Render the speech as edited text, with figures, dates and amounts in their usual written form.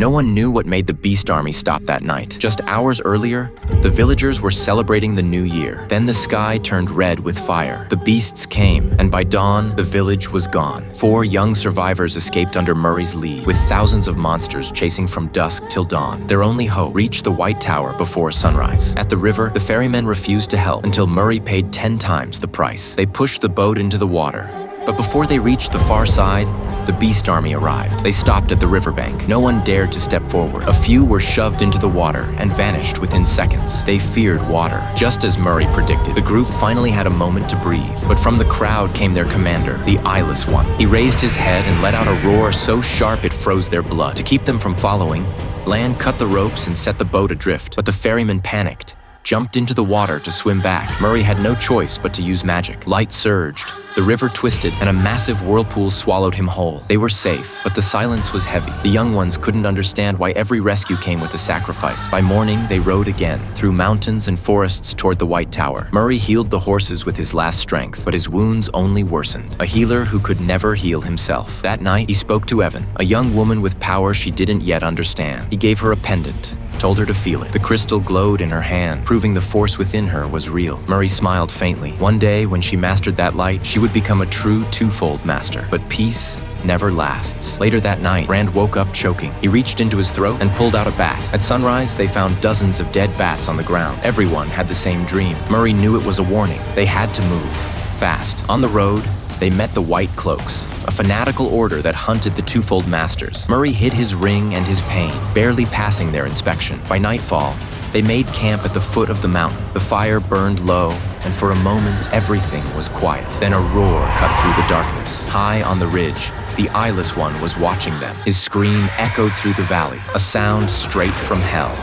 No one knew what made the beast army stop that night. Just hours earlier, the villagers were celebrating the new year. Then the sky turned red with fire. The beasts came, and by dawn, the village was gone. 4 young survivors escaped under Murray's lead, with thousands of monsters chasing from dusk till dawn. Their only hope reached the White Tower before sunrise. At the river, the ferrymen refused to help until Murray paid 10 times the price. They pushed the boat into the water. But before they reached the far side, the beast army arrived. They stopped at the riverbank. No one dared to step forward. A few were shoved into the water and vanished within seconds. They feared water, just as Murray predicted. The group finally had a moment to breathe, but from the crowd came their commander, the Eyeless One. He raised his head and let out a roar so sharp it froze their blood. To keep them from following, Land cut the ropes and set the boat adrift, but the ferrymen panicked, jumped into the water to swim back. Murray had no choice but to use magic. Light surged, the river twisted, and a massive whirlpool swallowed him whole. They were safe, but the silence was heavy. The young ones couldn't understand why every rescue came with a sacrifice. By morning, they rode again, through mountains and forests toward the White Tower. Murray healed the horses with his last strength, but his wounds only worsened. A healer who could never heal himself. That night, he spoke to Evan, a young woman with power she didn't yet understand. He gave her a pendant, told her to feel it. The crystal glowed in her hand, proving the force within her was real. Murray smiled faintly. One day, when she mastered that light, she would become a true twofold master. But peace never lasts. Later that night, Rand woke up choking. He reached into his throat and pulled out a bat. At sunrise, they found dozens of dead bats on the ground. Everyone had the same dream. Murray knew it was a warning. They had to move, fast. On the road, they met the White Cloaks, a fanatical order that hunted the twofold masters. Murray hid his ring and his pain, barely passing their inspection. By nightfall, they made camp at the foot of the mountain. The fire burned low, and for a moment, everything was quiet. Then a roar cut through the darkness. High on the ridge, the Eyeless One was watching them. His scream echoed through the valley, a sound straight from hell.